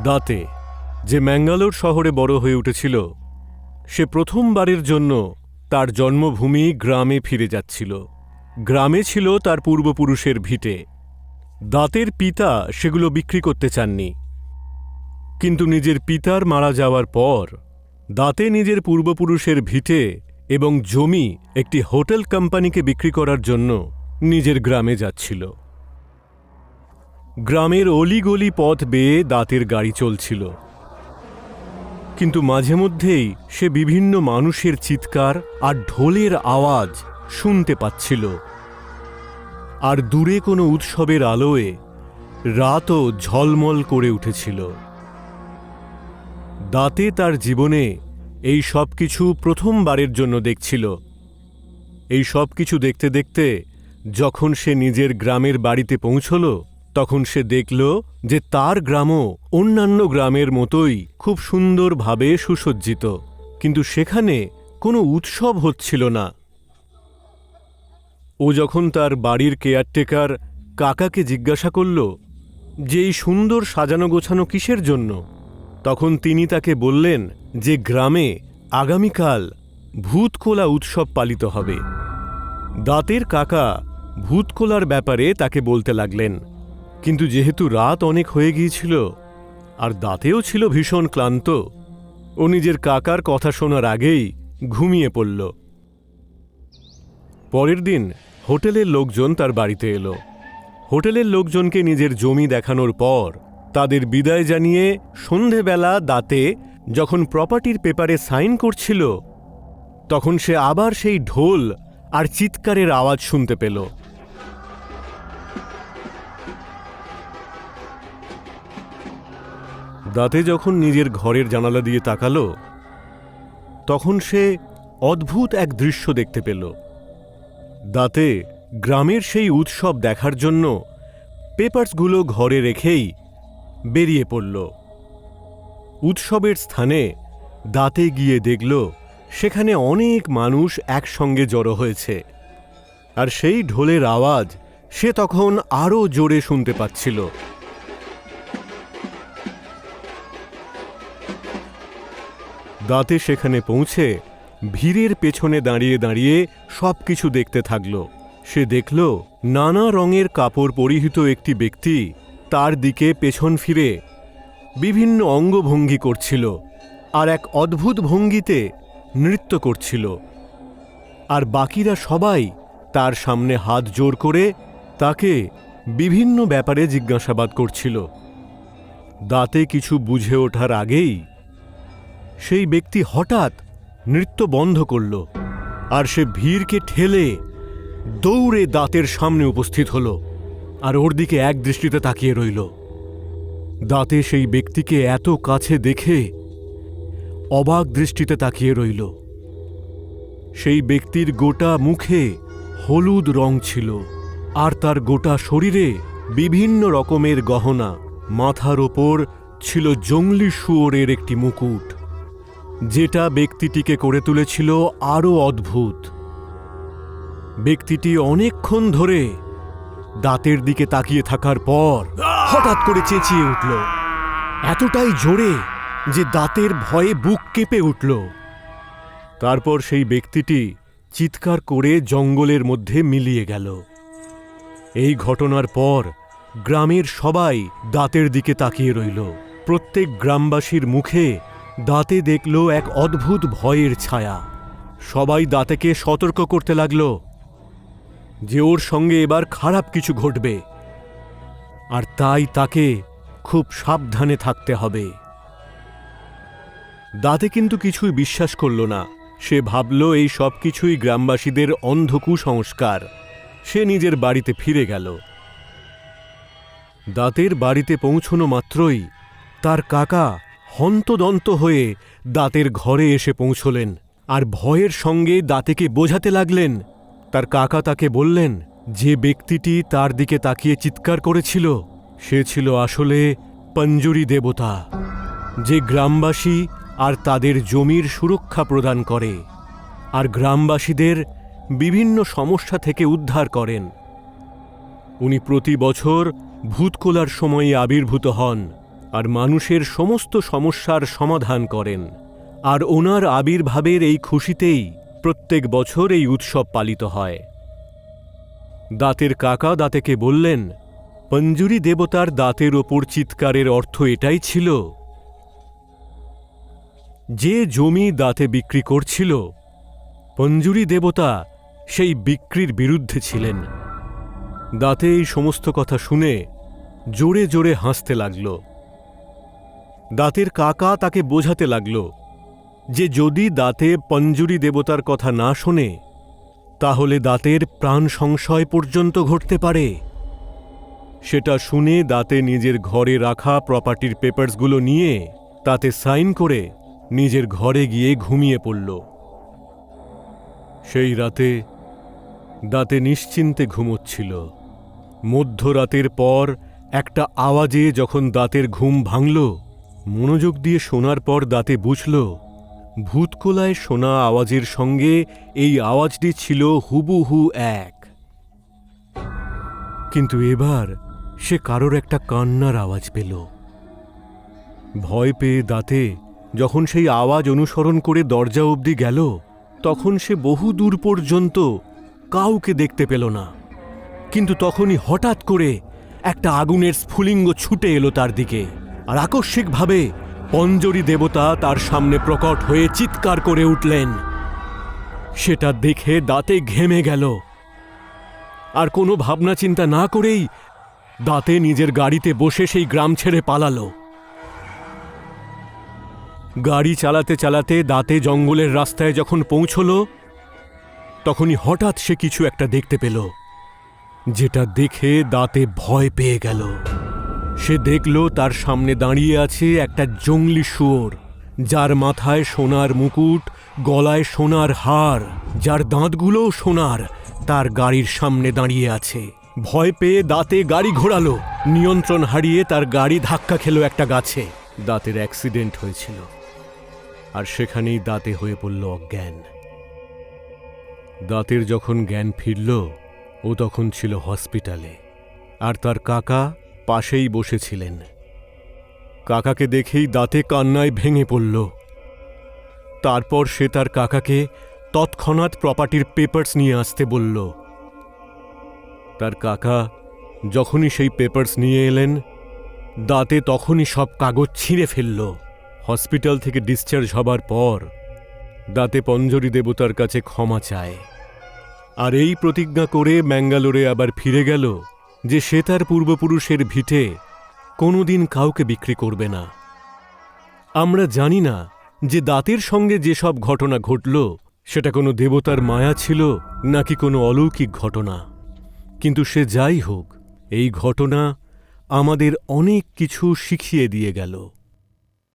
দাঁতে, যে ম্যাঙ্গালোর শহরে বড় হয়ে উঠেছিল, সে প্রথমবারের জন্য তার জন্মভূমি গ্রামে ফিরে যাচ্ছিল। গ্রামে ছিল তার পূর্বপুরুষের ভিটে। দাঁতের পিতা সেগুলো বিক্রি করতে চাননি, কিন্তু নিজের পিতার মারা যাওয়ার পর দাঁতে নিজের পূর্বপুরুষের ভিটে এবং জমি একটি হোটেল কোম্পানিকে বিক্রি করার জন্য নিজের গ্রামে যাচ্ছিল। গ্রামের অলিগলি পথ বেয়ে দাঁতের গাড়ি চলছিল, কিন্তু মাঝে মধ্যেই সে বিভিন্ন মানুষের চিৎকার আর ঢোলের আওয়াজ শুনতে পাচ্ছিল। আর দূরে কোনো উৎসবের আলোয় রাতও ঝলমল করে উঠেছিল। দাঁতে তার জীবনে এই সব কিছু প্রথমবারের জন্য দেখছিল। এই সব কিছু দেখতে দেখতে যখন সে নিজের গ্রামের বাড়িতে পৌঁছল, তখন সে দেখল যে তার গ্রামও অন্যান্য গ্রামের মতোই খুব সুন্দরভাবে সুসজ্জিত, কিন্তু সেখানে কোনো উৎসব হচ্ছিল না। ও যখন তার বাড়ির কেয়ারটেকার কাকাকে জিজ্ঞাসা করল যে এই সুন্দর সাজানো গোছানো কিসের জন্য, তখন তিনি তাকে বললেন যে গ্রামে আগামীকাল ভূতকোলা উৎসব পালিত হবে। দাঁতের কাকা ভূতকোলার ব্যাপারে তাকে বলতে লাগলেন, কিন্তু যেহেতু রাত অনেক হয়ে গিয়েছিল আর দাঁতেও ছিল ভীষণ ক্লান্ত, ও নিজের কাকার কথা শোনার আগেই ঘুমিয়ে পড়ল। পরের দিন হোটেলের লোকজন তার বাড়িতে এলো। হোটেলের লোকজনকে নিজের জমি দেখানোর পর তাদের বিদায় জানিয়ে সন্ধেবেলা দাঁতে যখন প্রপার্টির পেপারে সাইন করছিল, তখন সে আবার সেই ঢোল আর চিৎকারের আওয়াজ শুনতে পেল। দাঁতে যখন নিজের ঘরের জানালা দিয়ে তাকালো, তখন সে অদ্ভুত এক দৃশ্য দেখতে পেল। দাঁতে গ্রামের সেই উৎসব দেখার জন্য পেপারসগুলো ঘরে রেখেই বেরিয়ে পড়ল। উৎসবের স্থানে দাঁতে গিয়ে দেখল সেখানে অনেক মানুষ একসঙ্গে জড়ো হয়েছে, আর সেই ঢোলের আওয়াজ সে তখন আরও জোরে শুনতে পাচ্ছিল। দাঁতে সেখানে পৌঁছে ভিড়ের পেছনে দাঁড়িয়ে দাঁড়িয়ে সবকিছু দেখতে থাকল। সে দেখল নানা রঙের কাপড় পরিহিত একটি ব্যক্তি তার দিকে পেছন ফিরে বিভিন্ন অঙ্গভঙ্গি করছিল আর এক অদ্ভুত ভঙ্গিতে নৃত্য করছিল, আর বাকিরা সবাই তার সামনে হাত জোড় করে তাকে বিভিন্ন ব্যাপারে জিজ্ঞাসাবাদ করছিল। দাঁতে কিছু বুঝে ওঠার আগেই সেই ব্যক্তি হঠাৎ নৃত্য বন্ধ করল, আর সে ভিড়কে ঠেলে দৌড়ে দাঁতের সামনে উপস্থিত হল আর ওর দিকে এক দৃষ্টিতে তাকিয়ে রইল। দাঁতে সেই ব্যক্তিকে এত কাছে দেখে অবাক দৃষ্টিতে তাকিয়ে রইল। সেই ব্যক্তির গোটা মুখে হলুদ রং ছিল, আর তার গোটা শরীরে বিভিন্ন রকমের গহনা। মাথার ওপর ছিল জংলি শুয়োরের একটি মুকুট, যেটা ব্যক্তিটিকে করে তুলেছিল আরও অদ্ভুত। ব্যক্তিটি অনেকক্ষণ ধরে দাঁতের দিকে তাকিয়ে থাকার পর হঠাৎ করে চেঁচিয়ে উঠল, এতটাই জোরে যে দাঁতের ভয়ে বুক কেঁপে উঠল। তারপর সেই ব্যক্তিটি চিৎকার করে জঙ্গলের মধ্যে মিলিয়ে গেল। এই ঘটনার পর গ্রামের সবাই দাঁতের দিকে তাকিয়ে রইল। প্রত্যেক গ্রামবাসীর মুখে দাঁতে দেখল এক অদ্ভুত ভয়ের ছায়া। সবাই দাঁতেকে সতর্ক করতে লাগল যে ওর সঙ্গে এবার খারাপ কিছু ঘটবে, আর তাই তাকে খুব সাবধানে থাকতে হবে। দাঁতে কিন্তু কিছুই বিশ্বাস করল না। সে ভাবল এই সব কিছুই গ্রামবাসীদের অন্ধ কুসংস্কার। সে নিজের বাড়িতে ফিরে গেল। দাঁতের বাড়িতে পৌঁছনো মাত্রই তার কাকা হন্তদন্ত হয়ে দাঁতের ঘরে এসে পৌঁছলেন, আর ভয়ের সঙ্গে দাঁতেকে বোঝাতে লাগলেন। তার কাকা তাকে বললেন যে ব্যক্তিটি তার দিকে তাকিয়ে চিৎকার করেছিল সে ছিল আসলে পঞ্জুরি দেবতা, যে গ্রামবাসী আর তাদের জমির সুরক্ষা প্রদান করে আর গ্রামবাসীদের বিভিন্ন সমস্যা থেকে উদ্ধার করেন। উনি প্রতি বছর ভূতকোলার সময়ে আবির্ভূত হন আর মানুষের সমস্ত সমস্যার সমাধান করেন। আর ওনার আবির্ভাবের এই খুশিতেই প্রত্যেক বছর এই উৎসব পালিত হয়। দাঁতের কাকা দাঁতেকে বললেন, পঞ্জুরি দেবতার দাঁতের ওপর চিৎকারের অর্থ এটাই ছিল যে জমি দাঁতে বিক্রি করছিল, পঞ্জুরি দেবতা সেই বিক্রির বিরুদ্ধে ছিলেন। দাঁতে এই সমস্ত কথা শুনে জোরে জোরে হাসতে লাগল। দাঁতের কাকা তাকে বোঝাতে লাগল যে যদি দাঁতে পঞ্জুরি দেবতার কথা না শোনে তাহলে দাঁতের প্রাণ সংশয় পর্যন্ত ঘটতে পারে। সেটা শুনে দাঁতে নিজের ঘরে রাখা প্রপার্টির পেপারসগুলো নিয়ে তাতে সাইন করে নিজের ঘরে গিয়ে ঘুমিয়ে পড়ল। সেই রাতে দাঁতে নিশ্চিন্তে ঘুমোচ্ছিল। মধ্যরাতের পর একটা আওয়াজে যখন দাঁতের ঘুম ভাঙল, মনোযোগ দিয়ে শোনার পর দাঁতে বুঝল ভূতকোলায় শোনা আওয়াজের সঙ্গে এই আওয়াজটি ছিল হুবহু এক। কিন্তু এবার সে কারোর একটা কান্নার আওয়াজ পেল। ভয় পেয়ে দাঁতে যখন সেই আওয়াজ অনুসরণ করে দরজা অবধি গেল, তখন সে বহু দূর পর্যন্ত কাউকে দেখতে পেল না। কিন্তু তখনই হঠাৎ করে একটা আগুনের স্ফুলিঙ্গ ছুটে এলো তার দিকে, আর আকস্মিকভাবে পঞ্জুরি দেবতা তার সামনে প্রকট হয়ে চিৎকার করে উঠলেন। সেটা দেখে দাঁতে ঘেমে গেল, আর কোনো ভাবনা চিন্তা না করেই দাঁতে নিজের গাড়িতে বসে সেই গ্রাম ছেড়ে পালালো। গাড়ি চালাতে চালাতে দাঁতে জঙ্গলের রাস্তায় যখন পৌঁছল, তখনই হঠাৎ সে কিছু একটা দেখতে পেল, যেটা দেখে দাঁতে ভয় পেয়ে গেল। সে দেখল তার সামনে দাঁড়িয়ে আছে একটা জংলি শুয়োর, যার মাথায় সোনার মুকুট, গলায় সোনার হার, যার দাঁতগুলোও সোনার, তার গাড়ির সামনে দাঁড়িয়ে আছে। ভয় পেয়ে দাঁতে গাড়ি ঘোরালো, নিয়ন্ত্রণ হারিয়ে তার গাড়ি ধাক্কা খেল একটা গাছে। দাঁতের অ্যাক্সিডেন্ট হয়েছিল, আর সেখানেই দাঁতে হয়ে পড়ল অজ্ঞান। দাঁতের যখন জ্ঞান ফিরল, ও তখন ছিল হসপিটালে, আর তার কাকা পাশেই বসেছিলেন। কাকাকে দেখেই দাঁতে কান্নায় ভেঙে পড়ল। তারপর সে তার কাকাকে তৎক্ষণাৎ প্রপার্টির পেপারস নিয়ে আসতে বলল। তার কাকা যখনই সেই পেপারস নিয়ে এলেন, দাঁতে তখনই সব কাগজ ছিঁড়ে ফেলল। হসপিটাল থেকে ডিসচার্জ হবার পর দাঁতে পঞ্জুরি দেবতার কাছে ক্ষমা চায়, আর এই প্রতিজ্ঞা করে ম্যাঙ্গালোরে আবার ফিরে গেল যে সে তার পূর্বপুরুষের ভিটে কোনোদিন কাউকে বিক্রি করবে না। আমরা জানি না যে দাঁতের সঙ্গে যেসব ঘটনা ঘটল সেটা কোনো দেবতার মায়া ছিল নাকি কোনো অলৌকিক ঘটনা, কিন্তু সে যাই হোক, এই ঘটনা আমাদের অনেক কিছু শিখিয়ে দিয়ে গেল।